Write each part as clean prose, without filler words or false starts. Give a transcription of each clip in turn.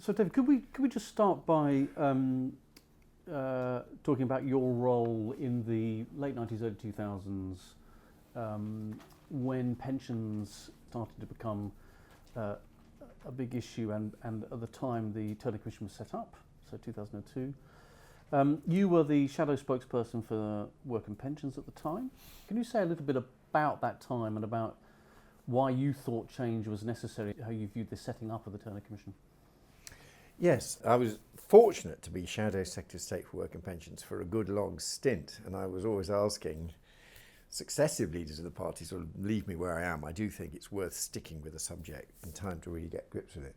So, David, could we just start by talking about your role in the late 90s, early 2000s, when pensions started to become uh, a big issue, and at the time the Turner Commission was set up, so 2002. You were the shadow spokesperson for work and pensions at the time. Can you say a little bit about that time and about why you thought change was necessary, how you viewed the setting up of the Turner Commission? Yes, I was fortunate to be Shadow Secretary of State for Work and Pensions for a good long stint, and I was always asking successive leaders of the party sort of leave me where I am. I do think it's worth sticking with a subject in time to really get grips with it.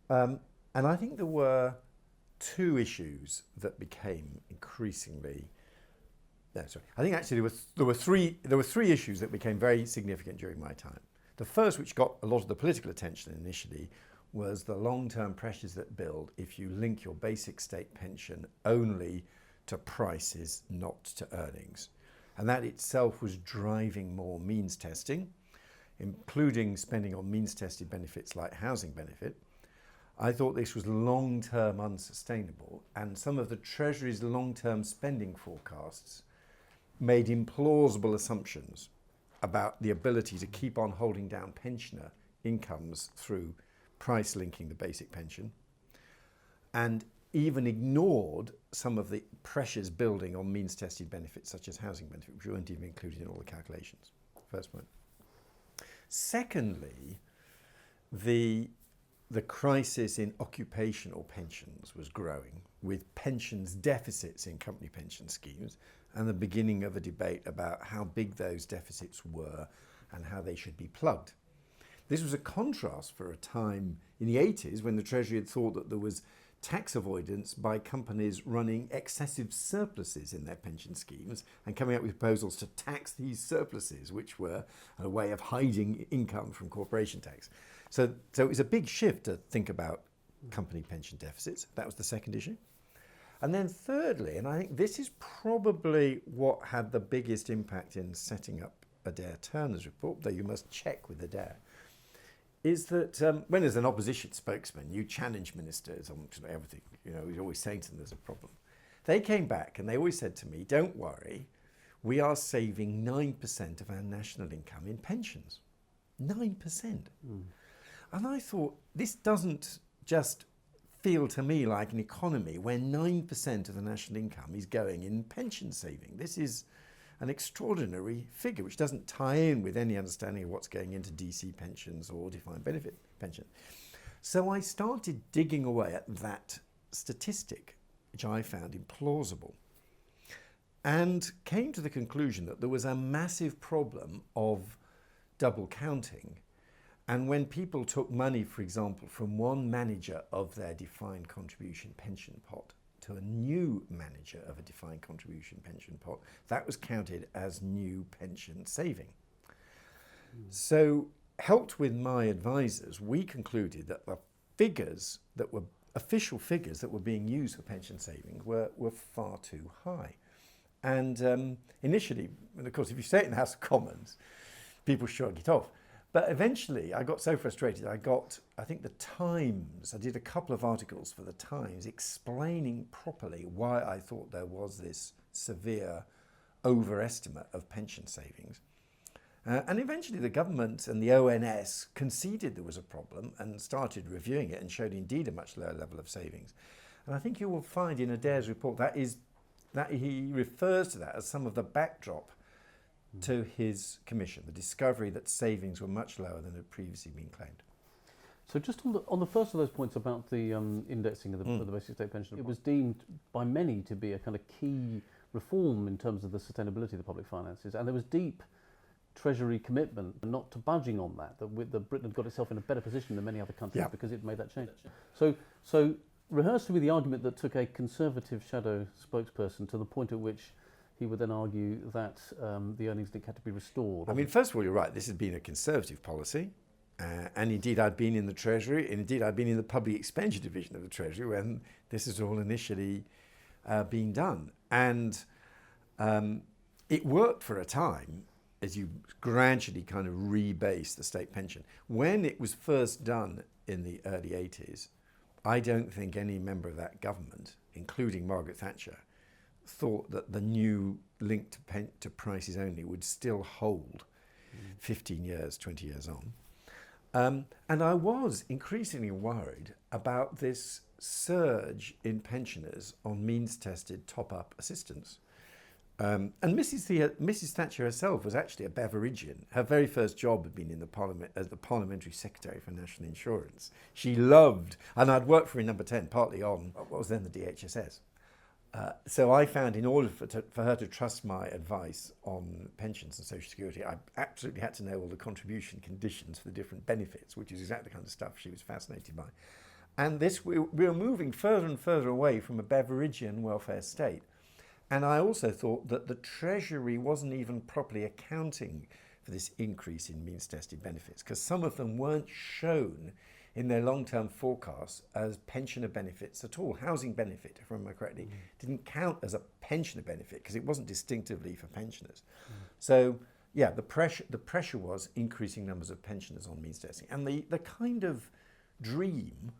And I think there were two issues that became increasingly. No, sorry. I think actually there were three issues that became very significant during my time. The first, which got a lot of the political attention initially, was the long-term pressures that build if you link your basic state pension only to prices, not to earnings. And that itself was driving more means testing, including spending on means-tested benefits like housing benefit. I thought this was long-term unsustainable, and some of the Treasury's long-term spending forecasts made implausible assumptions about the ability to keep on holding down pensioner incomes through price linking the basic pension, and even ignored some of the pressures building on means-tested benefits such as housing benefit, which weren't even included in all the calculations. First point. Secondly, the crisis in occupational pensions was growing, with pensions deficits in company pension schemes and the beginning of a debate about how big those deficits were and how they should be plugged. This was a contrast for a time in the 80s when the Treasury had thought that there was tax avoidance by companies running excessive surpluses in their pension schemes and coming up with proposals to tax these surpluses, which were a way of hiding income from corporation tax. So it was a big shift to think about company pension deficits. That was the second issue. And then thirdly, and I think this is probably what had the biggest impact in setting up Adair Turner's report, though you must check with Adair, is that when there's an opposition spokesman, you challenge ministers on everything. You know, you're always saying to them there's a problem. They came back and they always said to me, don't worry, we are saving 9% of our national income in pensions. 9%. And I thought, this doesn't just feel to me like an economy where 9% of the national income is going in pension saving. This is an extraordinary figure which doesn't tie in with any understanding of what's going into DC pensions or defined benefit pension. So I started digging away at that statistic, which I found implausible, and came to the conclusion that there was a massive problem of double counting. And when people took money, for example, from one manager of their defined contribution pension pot to a new manager of a defined contribution pension pot, that was counted as new pension saving. So, helped with my advisors, we concluded that the figures that were official figures that were being used for pension savings were far too high. And initially, and of course, if you say it in the House of Commons, people shrug it off. But eventually I got so frustrated, I think the Times, I did a couple of articles for the Times explaining properly why I thought there was this severe overestimate of pension savings. And eventually the government and the ONS conceded there was a problem and started reviewing it and showed indeed a much lower level of savings. And I think you will find in Adair's report that he refers to that as some of the backdrop to his commission, the discovery that savings were much lower than had previously been claimed. So just on the first of those points about the indexing of the basic state pension, it was deemed by many to be a kind of key reform in terms of the sustainability of the public finances, and there was deep Treasury commitment not to budging on that Britain had got itself in a better position than many other countries because it made that change. So rehearse to me the argument that took a Conservative shadow spokesperson to the point at which he would then argue that the earnings link had to be restored. I mean, first of all, you're right. This has been a Conservative policy. And indeed, I'd been in the Treasury. And indeed, I'd been in the Public Expenditure Division of the Treasury when this has all initially been done. And it worked for a time as you gradually kind of rebase the state pension. When it was first done in the early 80s I don't think any member of that government, including Margaret Thatcher, thought that the new link to prices only would still hold 15 years, 20 years on. And I was increasingly worried about this surge in pensioners on means-tested top-up assistance. And Mrs. Thatcher herself was actually a Beveridgean. Her very first job had been in the Parliament as the Parliamentary Secretary for National Insurance. She loved, and I'd worked for her in Number 10, partly on what was then the DHSS. So I found in order for her to trust my advice on pensions and Social Security, I absolutely had to know all the contribution conditions for the different benefits, which is exactly the kind of stuff she was fascinated by. And we were moving further and further away from a Beveridgean welfare state. And I also thought that the Treasury wasn't even properly accounting for this increase in means-tested benefits, because some of them weren't shown in their long-term forecasts as pensioner benefits at all. Housing benefit, if I remember correctly, didn't count as a pensioner benefit because it wasn't distinctively for pensioners. So, yeah, the pressure was increasing numbers of pensioners on means testing. And the kind of dream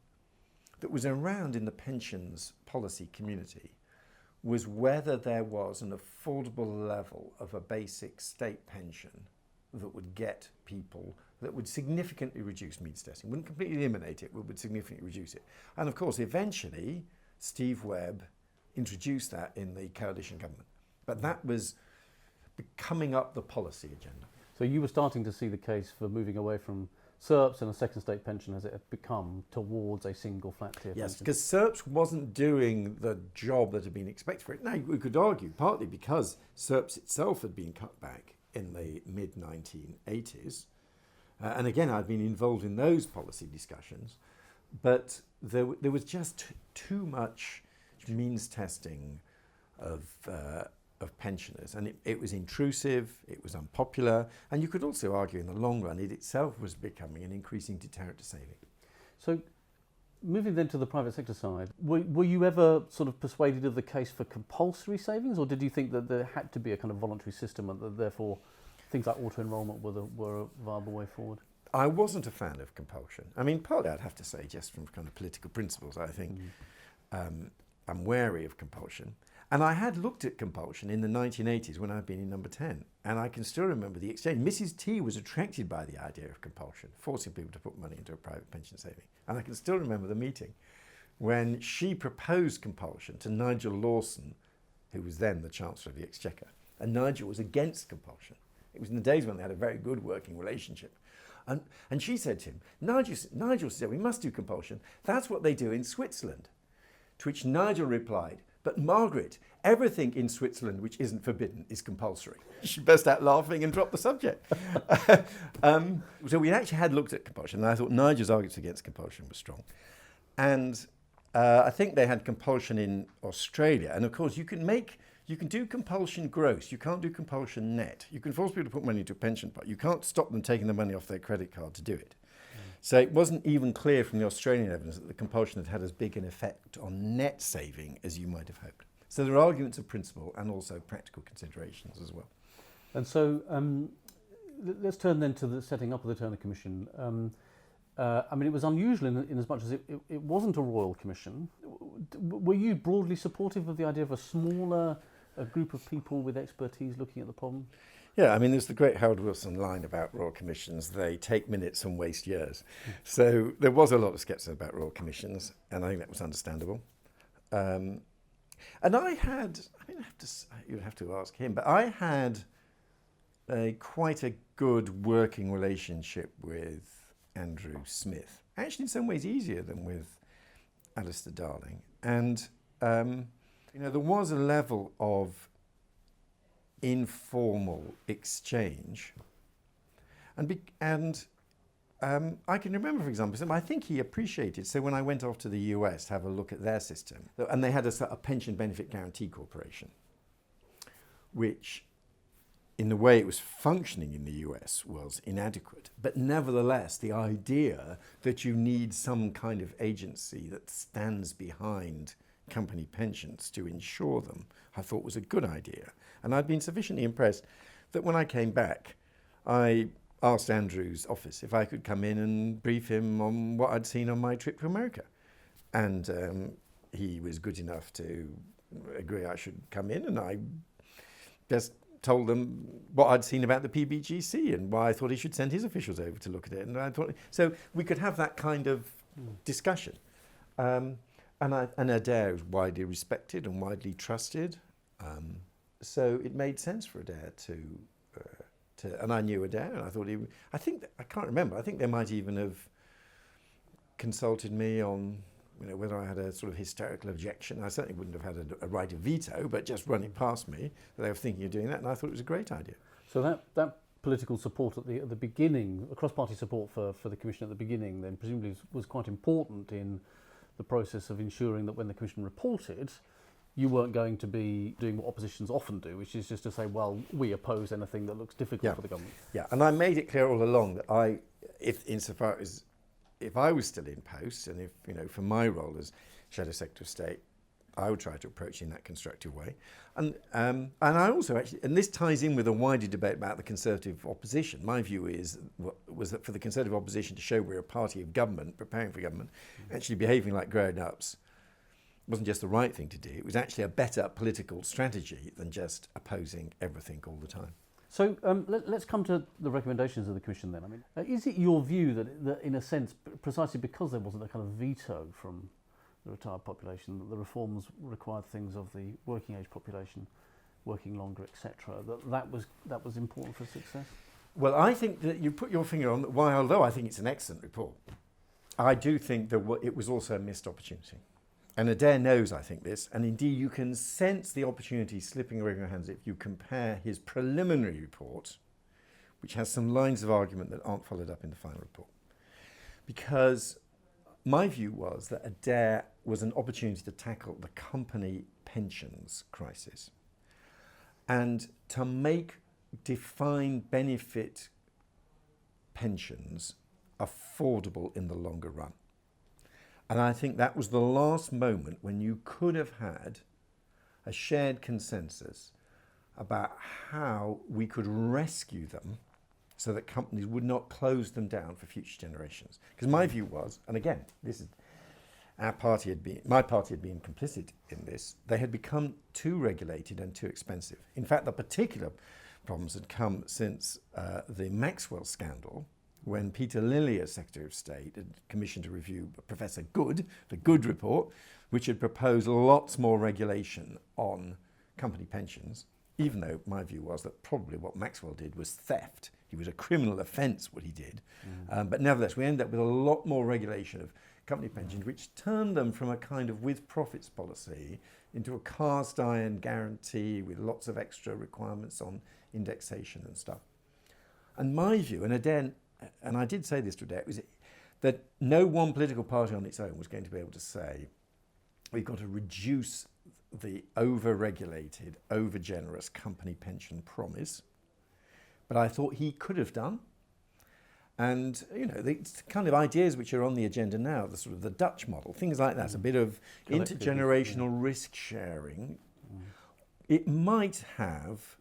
that was around in the pensions policy community was whether there was an affordable level of a basic state pension that would get people, that would significantly reduce means testing. Wouldn't completely eliminate it, but would significantly reduce it. And of course, eventually, Steve Webb introduced that in the coalition government. But that was coming up the policy agenda. So you were starting to see the case for moving away from SERPs and a second state pension as it had become towards a single flat tier pension. Yes, because SERPs wasn't doing the job that had been expected for it. Now, we could argue, partly because SERPs itself had been cut back in the mid-1980s. And again, I'd been involved in those policy discussions. But there was just too much means testing of pensioners. And it was intrusive, it was unpopular. And you could also argue in the long run, it itself was becoming an increasing deterrent to saving. So moving then to the private sector side, were you ever sort of persuaded of the case for compulsory savings, or did you think that there had to be a kind of voluntary system and that therefore things like auto-enrolment were a viable way forward? I wasn't a fan of compulsion. I mean, partly I'd have to say, just from kind of political principles, I think I'm wary of compulsion. And I had looked at compulsion in the 1980s when I'd been in Number 10, and I can still remember the exchange. Mrs. T was attracted by the idea of compulsion, forcing people to put money into a private pension saving. And I can still remember the meeting when she proposed compulsion to Nigel Lawson, who was then the Chancellor of the Exchequer. And Nigel was against compulsion. It was in the days when they had a very good working relationship. And she said to him, Nigel said, we must do compulsion. That's what they do in Switzerland. To which Nigel replied, but Margaret, everything in Switzerland which isn't forbidden is compulsory. She burst out laughing and dropped the subject. So we actually had looked at compulsion, and I thought Nigel's arguments against compulsion were strong. And I think they had compulsion in Australia. And of course, you can do compulsion gross. You can't do compulsion net. You can force people to put money into a pension pot. You can't stop them taking the money off their credit card to do it. So it wasn't even clear from the Australian evidence that the compulsion had as big an effect on net saving as you might have hoped. So there are arguments of principle and also practical considerations as well. And so let's turn then to the setting up of the Turner Commission. I mean, it was unusual in as much as it wasn't a royal commission. Were you broadly supportive of the idea of a smaller group of people with expertise looking at the problem? Yeah, I mean, there's the great Harold Wilson line about royal commissions. They take minutes and waste years. So there was a lot of scepticism about royal commissions, and I think that was understandable. And I had, you'd have to ask him, but I had quite a good working relationship with Andrew Smith. Actually, in some ways easier than with Alistair Darling. And, there was a level of informal exchange. And I can remember, for example, I think he appreciated, so when I went off to the US to have a look at their system, and they had a pension benefit guarantee corporation, which in the way it was functioning in the US was inadequate. But nevertheless, the idea that you need some kind of agency that stands behind company pensions to insure them, I thought was a good idea. And I'd been sufficiently impressed that when I came back, I asked Andrew's office if I could come in and brief him on what I'd seen on my trip to America. And he was good enough to agree I should come in, and I just told them what I'd seen about the PBGC and why I thought he should send his officials over to look at it. And I thought, so we could have that kind of discussion. And Adair is widely respected and widely trusted. So it made sense for Adair to, and I knew Adair, and I thought I can't remember, I think they might even have consulted me on, whether I had a sort of hysterical objection. I certainly wouldn't have had a right of veto, but just running past me, they were thinking of doing that, and I thought it was a great idea. So that political support at the beginning, cross-party support for the Commission at the beginning, then presumably was quite important in the process of ensuring that when the Commission reported, you weren't going to be doing what oppositions often do, which is just to say, well, we oppose anything that looks difficult for the government. Yeah, and I made it clear all along that insofar as if I was still in post, and if, for my role as Shadow Secretary of State, I would try to approach it in that constructive way. And I also actually, and this ties in with a wider debate about the Conservative opposition. My view was that for the Conservative opposition to show we're a party of government, preparing for government, actually behaving like grown-ups wasn't just the right thing to do. It was actually a better political strategy than just opposing everything all the time. So let's come to the recommendations of the Commission then. I mean, is it your view that in a sense, precisely because there wasn't a kind of veto from the retired population, that the reforms required things of the working age population, working longer, etc., that was important for success? Well, I think that you put your finger on why, although I think it's an excellent report, I do think that it was also a missed opportunity. And Adair knows, I think, this, and indeed you can sense the opportunity slipping away from your hands if you compare his preliminary report, which has some lines of argument that aren't followed up in the final report. Because my view was that Adair was an opportunity to tackle the company pensions crisis and to make defined benefit pensions affordable in the longer run. And I think that was the last moment when you could have had a shared consensus about how we could rescue them so that companies would not close them down for future generations. Because my view was, and again, my party had been complicit in this, they had become too regulated and too expensive. In fact, the particular problems had come since the Maxwell scandal, when Peter Lilly, as Secretary of State, had commissioned to review Professor Good, the Good report, which had proposed lots more regulation on company pensions, even though my view was that probably what Maxwell did was theft. It was a criminal offence what he did. But nevertheless, we ended up with a lot more regulation of company pensions, which turned them from a kind of with profits policy into a cast iron guarantee with lots of extra requirements on indexation and stuff. And my view, and I did say this to Adair, was that no one political party on its own was going to be able to say, we've got to reduce the over-regulated, over-generous company pension promise. But I thought he could have done. And, the kind of ideas which are on the agenda now, the sort of the Dutch model, things like that, a bit of intergenerational risk sharing, it might have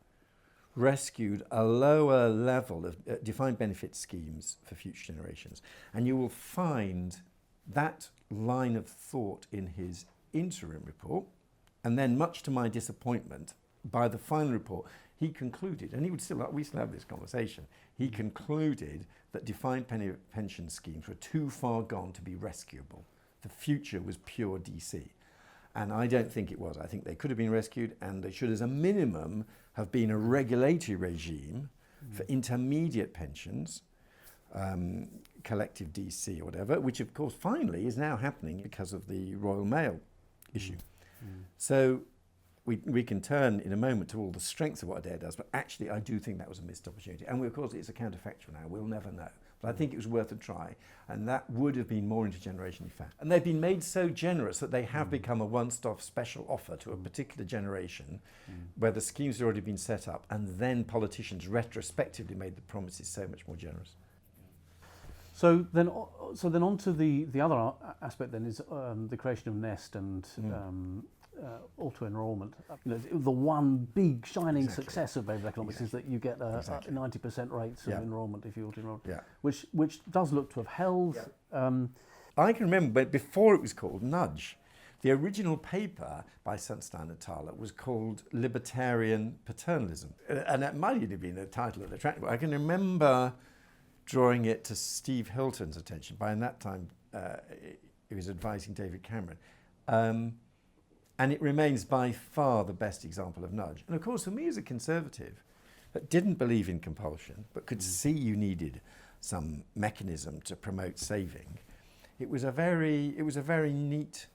rescued a lower level of defined benefit schemes for future generations. And you will find that line of thought in his interim report. And then, much to my disappointment, by the final report, he concluded, and we still have this conversation, he concluded that defined pension schemes were too far gone to be rescuable. The future was pure DC. And I don't think it was. I think they could have been rescued, and they should, as a minimum, have been a regulatory regime for intermediate pensions, collective DC or whatever, which of course finally is now happening because of the Royal Mail issue. So we can turn in a moment to all the strengths of what Adair does, but actually I do think that was a missed opportunity. And of course it's a counterfactual now, we'll never know. But I think it was worth a try, and that would have been more intergenerationally fair. And they've been made so generous that they have become a one-stop special offer to a particular generation where the schemes had already been set up, and then politicians retrospectively made the promises so much more generous. So then on to the other aspect then is the creation of Nest and auto-enrolment. The one big shining success of Behavioral Economics is that you get 90% rates of enrolment if you auto-enroll, which does look to have held. I can remember, but before it was called Nudge, the original paper by Sunstein and Thaler was called Libertarian Paternalism. And that might have been a title that attracted me. I can remember drawing it to Steve Hilton's attention. By that time, he was advising David Cameron. And it remains by far the best example of nudge. And of course, for me as a conservative that didn't believe in compulsion, but could see you needed some mechanism to promote saving, it was a very neat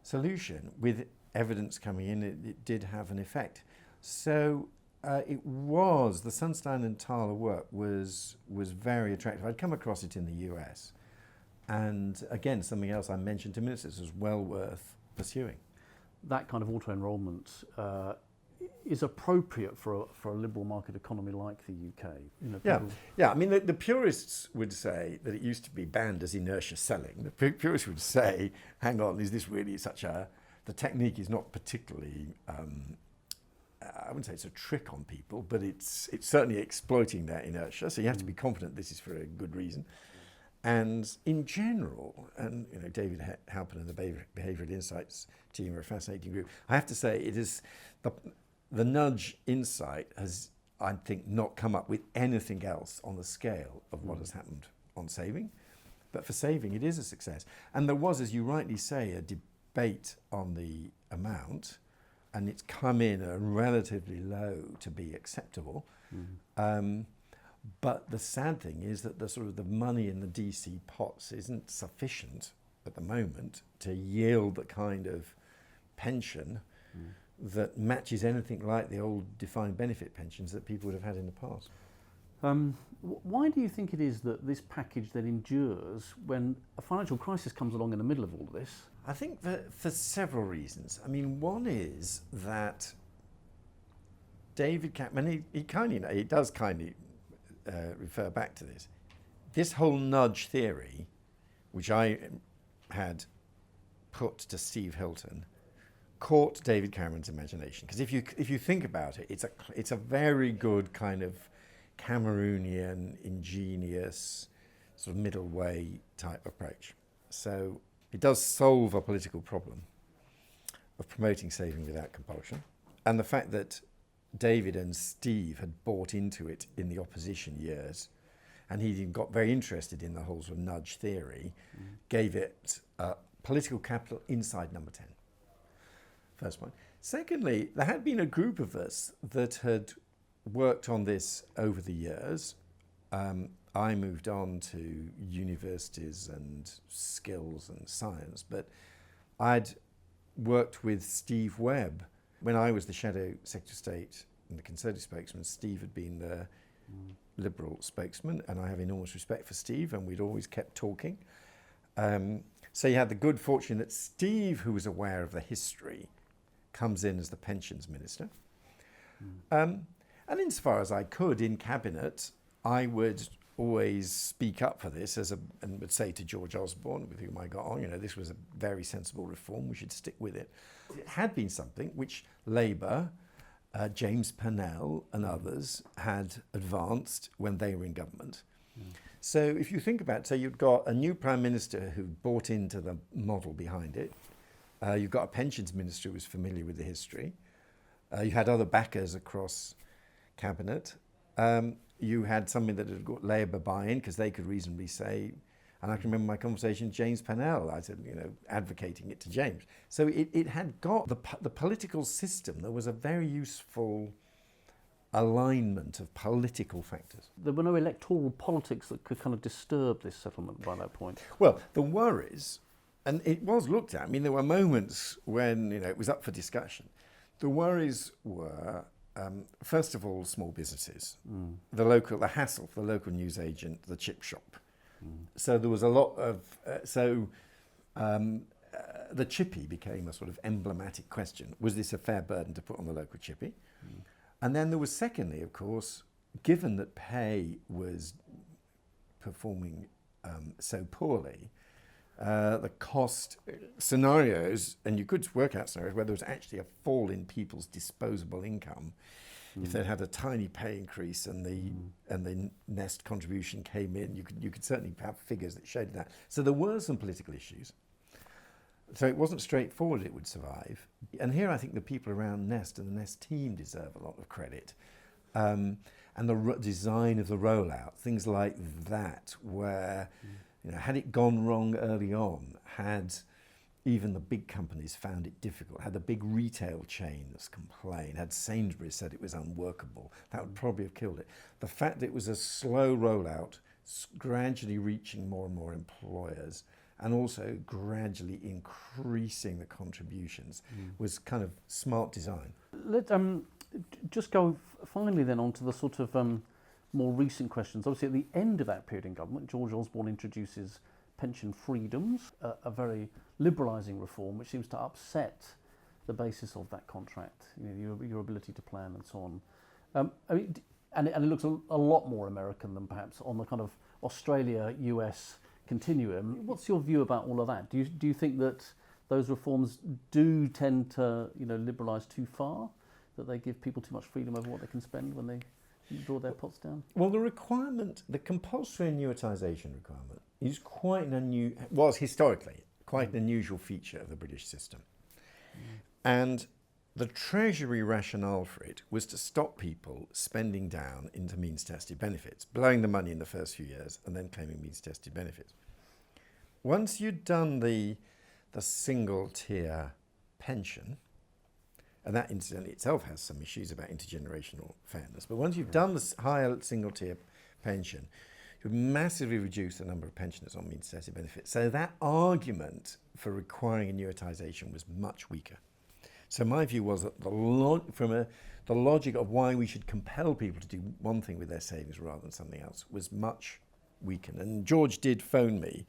solution. With evidence coming in, it did have an effect. So the Sunstein and Thaler work was very attractive. I'd come across it in the US. And again, something else I mentioned to ministers was well worth pursuing. That kind of auto-enrolment is appropriate for a liberal market economy like the UK. Yeah. I mean, the purists would say that it used to be banned as inertia selling. The purists would say, hang on, is this really the technique is not particularly, I wouldn't say it's a trick on people, but it's certainly exploiting their inertia. So you have to be confident this is for a good reason. And in general, and David Halpin and the Behavioural Insights team are a fascinating group. I have to say, it is the nudge insight has, I think, not come up with anything else on the scale of what has happened on saving. But for saving, it is a success. And there was, as you rightly say, a debate on the amount, and it's come in relatively low to be acceptable. But the sad thing is that the money in the DC pots isn't sufficient at the moment to yield the kind of pension that matches anything like the old defined benefit pensions that people would have had in the past. Why do you think it is that this package then endures when a financial crisis comes along in the middle of all of this? I think that for several reasons. I mean, one is that David Cameron, he does kindly refer back to this. This whole nudge theory, which I had put to Steve Hilton, caught David Cameron's imagination. Because if you think about it, it's a very good kind of Cameroonian, ingenious, sort of middle way type approach. So it does solve a political problem of promoting saving without compulsion. And the fact that David and Steve had bought into it in the opposition years, and he got very interested in the whole sort of nudge theory, gave it political capital inside number 10. First point. Secondly, there had been a group of us that had worked on this over the years. I moved on to universities and skills and science, but I'd worked with Steve Webb. When I was the Shadow Secretary of State and the Conservative spokesman, Steve had been the Liberal spokesman, and I have enormous respect for Steve, and we'd always kept talking. So you had the good fortune that Steve, who was aware of the history, comes in as the Pensions Minister. And insofar as I could in Cabinet, I would always speak up for this and would say to George Osborne, with whom I got on, this was a very sensible reform, we should stick with it. It had been something which Labour, James Pennell and others had advanced when they were in government. So if you think about it, so you've got a new Prime Minister who bought into the model behind it. You've got a Pensions Minister who was familiar with the history. You had other backers across Cabinet. You had something that had got Labour buy-in because they could reasonably say, and I can remember my conversation with James Pennell, I said, advocating it to James. So it had got the political system. There was a very useful alignment of political factors. There were no electoral politics that could kind of disturb this settlement by that point. Well, the worries, and it was looked at, there were moments when it was up for discussion. The worries were, first of all, small businesses, the hassle for the local newsagent, the chip shop. So there was a lot of, the chippy became a sort of emblematic question. Was this a fair burden to put on the local chippy? And then there was secondly, of course, given that pay was performing so poorly, the cost scenarios, and you could work out scenarios where there was actually a fall in people's disposable income, If they'd had a tiny pay increase and the Nest contribution came in, you could certainly have figures that showed that. So there were some political issues. So it wasn't straightforward it would survive. And here I think the people around Nest and the Nest team deserve a lot of credit. And the design of the rollout, things like that, where had it gone wrong early on, had even the big companies found it difficult, had the big retail chains complain, had Sainsbury's said it was unworkable, that would probably have killed it. The fact that it was a slow rollout, gradually reaching more and more employers, and also gradually increasing the contributions was kind of smart design. Let's just go finally then on to the sort of more recent questions. Obviously at the end of that period in government, George Osborne introduces pension freedoms, a very liberalising reform which seems to upset the basis of that contract, your ability to plan and so on. And it looks a lot more American than perhaps on the kind of Australia-US continuum. What's your view about all of that? Do you think that those reforms do tend to liberalise too far, that they give people too much freedom over what they can spend when they draw their pots down? Well, the compulsory annuitisation requirement is was historically quite an unusual feature of the British system. And the Treasury rationale for it was to stop people spending down into means-tested benefits, blowing the money in the first few years and then claiming means-tested benefits. Once you'd done the single-tier pension, and that incidentally itself has some issues about intergenerational fairness, but once you've done the higher single-tier pension, you've massively reduced the number of pensioners on means-tested benefits. So that argument for requiring annuitisation was much weaker. So my view was that the logic of why we should compel people to do one thing with their savings rather than something else was much weakened. And George did phone me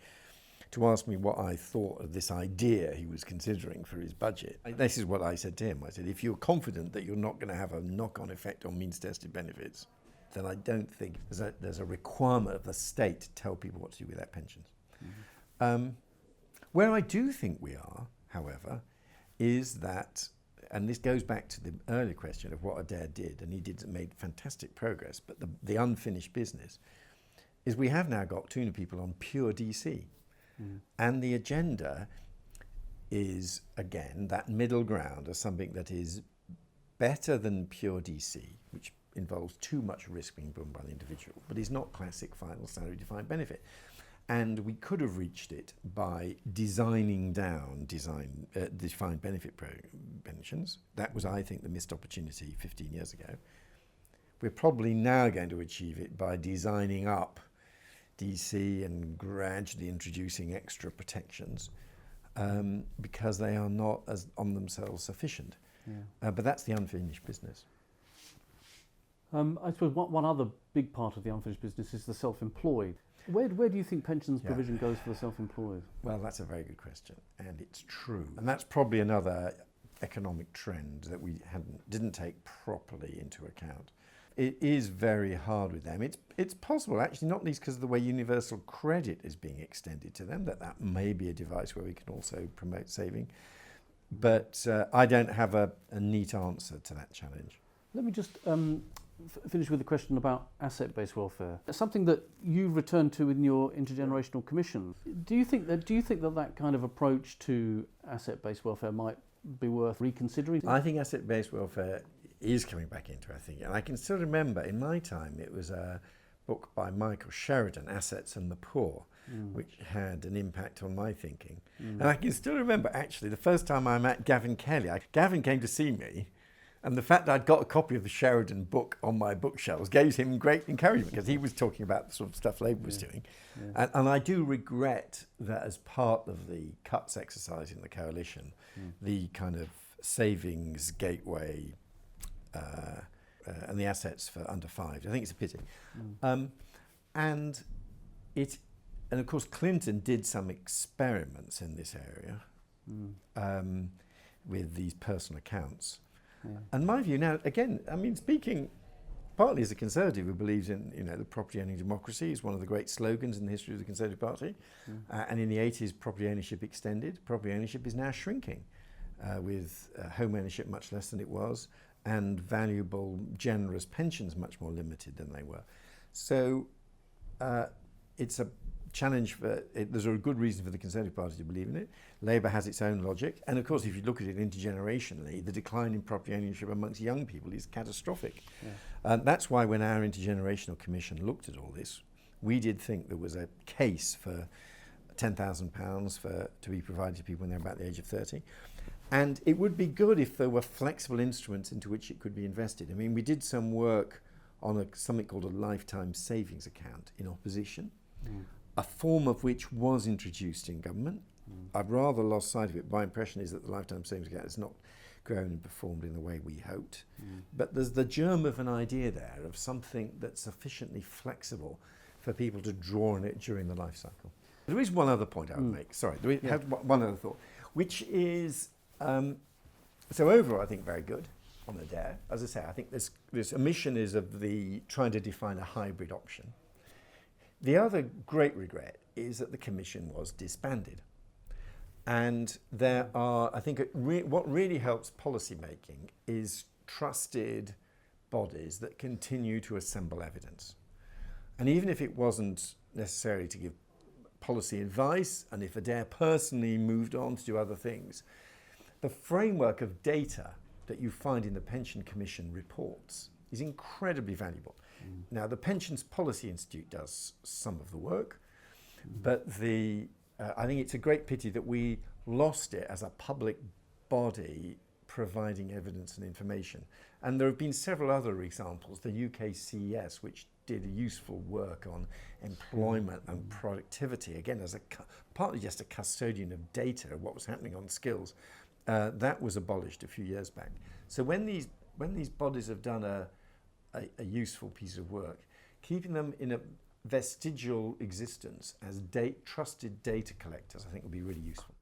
to ask me what I thought of this idea he was considering for his budget. This is what I said to him. I said, if you're confident that you're not going to have a knock-on effect on means-tested benefits, then I don't think there's a requirement of the state to tell people what to do with their pensions. Where I do think we are, however, is that, and this goes back to the earlier question of what Adair did, and he made fantastic progress, but the unfinished business is we have now got too many people on pure DC. And the agenda is, again, that middle ground of something that is better than pure DC, which involves too much risk being borne by the individual, but is not classic final salary defined benefit. And we could have reached it by designing down defined benefit pensions. That was, I think, the missed opportunity 15 years ago. We're probably now going to achieve it by designing up DC and gradually introducing extra protections because they are not as on themselves sufficient. But that's the unfinished business. I suppose one other big part of the unfinished business is the self-employed. Where do you think pensions provision goes for the self-employed? Well, that's a very good question, and it's true. And that's probably another economic trend that we didn't take properly into account. It is very hard with them. It's possible, actually, not least because of the way universal credit is being extended to them, that may be a device where we can also promote saving. But I don't have a neat answer to that challenge. Let me just finish with a question about asset-based welfare. It's something that you returned to in your intergenerational commission. Do you think that kind of approach to asset-based welfare might be worth reconsidering? I think asset-based welfare is coming back into our thinking. And I can still remember in my time it was a book by Michael Sheridan, Assets and the Poor, which had an impact on my thinking. And I can still remember actually the first time I met Gavin Kelly. Gavin came to see me, and the fact that I'd got a copy of the Sheridan book on my bookshelves gave him great encouragement because he was talking about the sort of stuff Labour was doing. And I do regret that as part of the cuts exercise in the coalition, the kind of savings gateway and the assets for under five. I think it's a pity. And of course Clinton did some experiments in this area with these personal accounts. And my view now, again, I mean, speaking partly as a Conservative who believes in the property owning democracy is one of the great slogans in the history of the Conservative Party. And in the 80s, property ownership extended. Property ownership is now shrinking with home ownership much less than it was. and valuable, generous pensions much more limited than they were. So it's a challenge for it. There's a good reason for the Conservative Party to believe in it. Labour has its own logic, and of course, if you look at it intergenerationally, the decline in property ownership amongst young people is catastrophic. Yeah. That's why when our intergenerational commission looked at all this, we did think there was a case for £10,000 to be provided to people when they're about the age of 30. And it would be good if there were flexible instruments into which it could be invested. I mean, we did some work on something called a lifetime savings account in opposition, a form of which was introduced in government. I've rather lost sight of it. My impression is that the lifetime savings account has not grown and performed in the way we hoped. But there's the germ of an idea there of something that's sufficiently flexible for people to draw on it during the life cycle. There is one other point I would make. Sorry, we have one other thought, which is, so overall I think very good on the DARE. As I say, I think this omission is of the trying to define a hybrid option. The other great regret is that the commission was disbanded. And there are, I think, what really helps policy making is trusted bodies that continue to assemble evidence. And even if it wasn't necessarily to give policy advice, and if Adair personally moved on to do other things, the framework of data that you find in the Pension Commission reports is incredibly valuable. Now, the Pensions Policy Institute does some of the work, but I think it's a great pity that we lost it as a public body providing evidence and information. And there have been several other examples. The UKCS, which did useful work on employment and productivity, again, as partly just a custodian of data, what was happening on skills, that was abolished a few years back. So when these bodies have done a useful piece of work, keeping them in a vestigial existence as trusted data collectors, I think would be really useful.